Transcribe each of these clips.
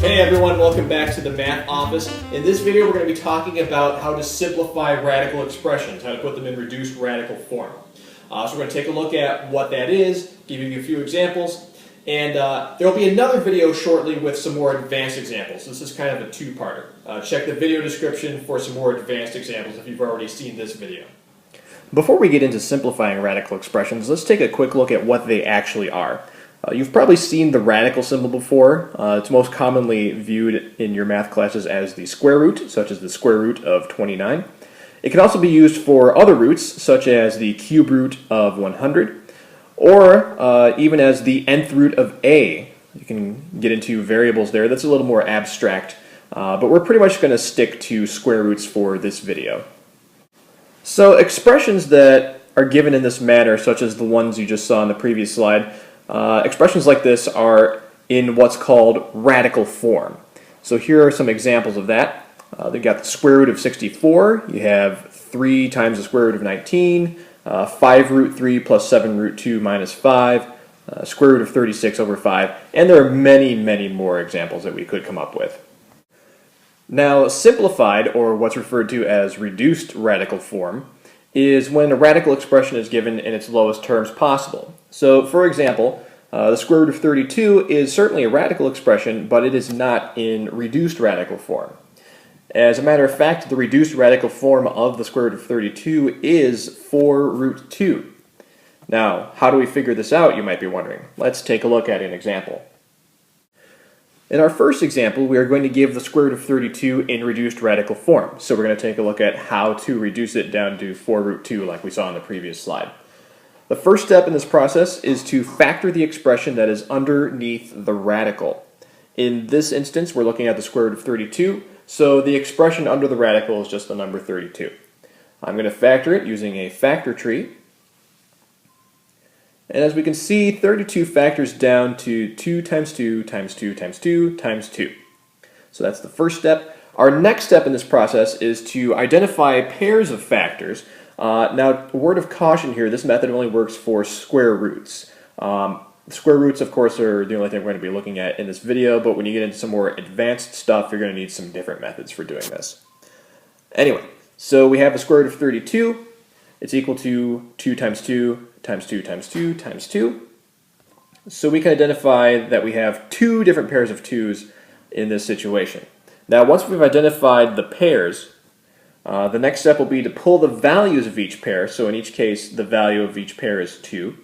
Hey everyone, welcome back to the Math Office. In this video we're going to be talking about how to simplify radical expressions, how to put them in reduced radical form. So we're going to take a look at what that is, give you a few examples, and there will be another video shortly with some more advanced examples. This is kind of a two-parter. Check the video description for some more advanced examples if you've already seen this video. Before we get into simplifying radical expressions, let's take a quick look at what they actually are. You've probably seen the radical symbol before. It's most commonly viewed in your math classes as the square root, such as the square root of 29. It can also be used for other roots, such as the cube root of 100, or even as the nth root of a. You can get into variables there. That's a little more abstract, but we're pretty much going to stick to square roots for this video. So expressions that are given in this manner, such as the ones you just saw in the previous slide, expressions like this are in what's called radical form. So here are some examples of that. They've got the square root of 64. You have 3 times the square root of 19, 5 root 3 plus 7 root 2 minus 5, square root of 36 over 5, and there are many, many more examples that we could come up with. Now, simplified, or what's referred to as reduced radical form, is when a radical expression is given in its lowest terms possible. So, for example, the square root of 32 is certainly a radical expression, but it is not in reduced radical form. As a matter of fact, the reduced radical form of the square root of 32 is 4 root 2. Now, how do we figure this out, you might be wondering? Let's take a look at an example. In our first example, we are going to give the square root of 32 in reduced radical form. So we're going to take a look at how to reduce it down to 4 root 2 like we saw in the previous slide. The first step in this process is to factor the expression that is underneath the radical. In this instance, we're looking at the square root of 32, so the expression under the radical is just the number 32. I'm going to factor it using a factor tree. And as we can see, 32 factors down to 2 times 2 times 2 times 2 times 2. So that's the first step. Our next step in this process is to identify pairs of factors. Now, a word of caution here, this method only works for square roots. Square roots, of course, are the only thing we're going to be looking at in this video, but when you get into some more advanced stuff, you're going to need some different methods for doing this. Anyway, so we have the square root of 32. It's equal to 2 times 2 times 2 times 2 times 2. So we can identify that we have 2 different pairs of 2's in this situation. Now, once we've identified the pairs, the next step will be to pull the values of each pair. So in each case, the value of each pair is 2.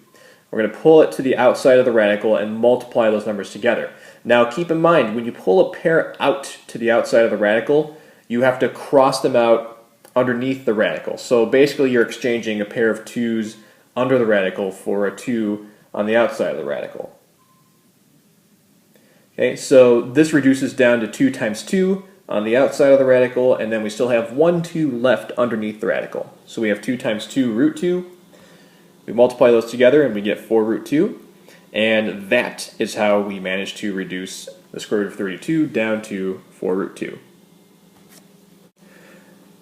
We're going to pull it to the outside of the radical and multiply those numbers together. Now, keep in mind, when you pull a pair out to the outside of the radical, you have to cross them out underneath the radical. So basically, you're exchanging a pair of 2's under the radical for a 2 on the outside of the radical. Okay, so this reduces down to 2 times 2 on the outside of the radical, and then we still have 1 2 left underneath the radical. So we have 2 times 2 root 2. We multiply those together and we get 4 root 2. And that is how we manage to reduce the square root of 32 down to 4 root 2.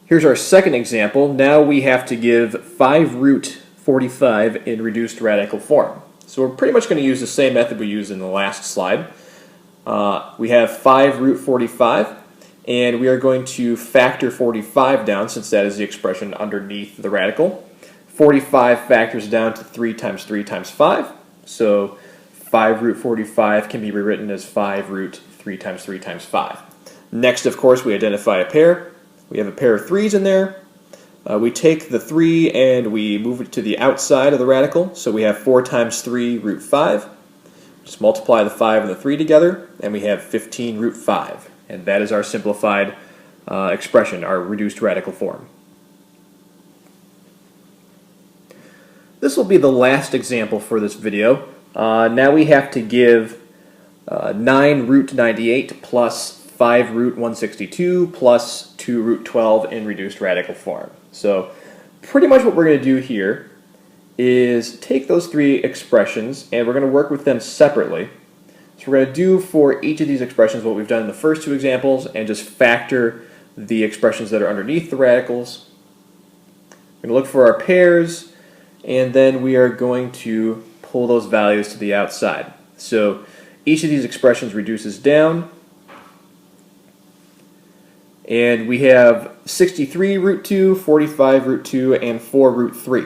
Here's our second example. Now we have to give 5 root 45 in reduced radical form. So we're pretty much going to use the same method we used in the last slide. We have 5 root 45, and we are going to factor 45 down since that is the expression underneath the radical. 45 factors down to 3 times 3 times 5, so 5 root 45 can be rewritten as 5 root 3 times 3 times 5. Next, of course, we identify a pair. We have a pair of 3's in there. We take the 3 and we move it to the outside of the radical, so we have 4 times 3 root 5. Just multiply the 5 and the 3 together, and we have 15 root 5. And that is our simplified expression, our reduced radical form. This will be the last example for this video. Now we have to give 9 root 98 plus 5 root 162 plus 2 root 12 in reduced radical form. So pretty much what we're going to do here is take those 3 expressions and we're going to work with them separately. So we're going to do for each of these expressions what we've done in the first 2 examples and just factor the expressions that are underneath the radicals. We're going to look for our pairs, and then we are going to pull those values to the outside. So each of these expressions reduces down, And we have 63 root 2, 45 root 2, and 4 root 3.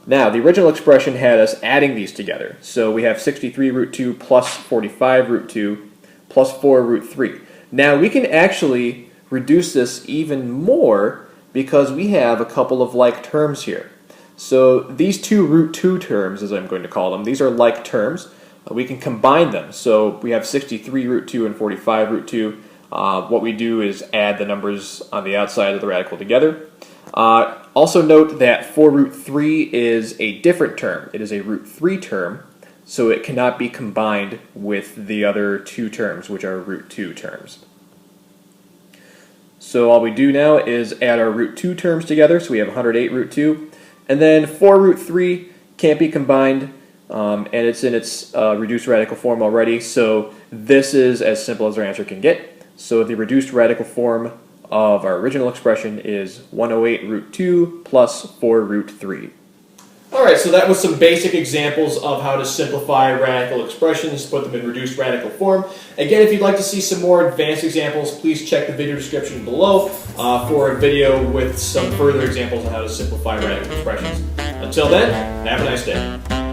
Now, the original expression had us adding these together. So we have 63 root 2 plus 45 root 2 plus 4 root 3. Now, we can actually reduce this even more because we have a couple of like terms here. So these two root 2 terms, as I'm going to call them, these are like terms. We can combine them. So we have 63 root 2 and 45 root 2. What we do is add the numbers on the outside of the radical together. Also note that 4 root 3 is a different term. It is a root 3 term, so it cannot be combined with the other two terms, which are root 2 terms. So all we do now is add our root 2 terms together, so we have 108 root 2. And then 4 root 3 can't be combined, and it's in its reduced radical form already, so this is as simple as our answer can get. So the reduced radical form of our original expression is 108 root 2 plus 4 root 3. Alright, so that was some basic examples of how to simplify radical expressions, put them in reduced radical form. Again, if you'd like to see some more advanced examples, please check the video description below for a video with some further examples on how to simplify radical expressions. Until then, have a nice day.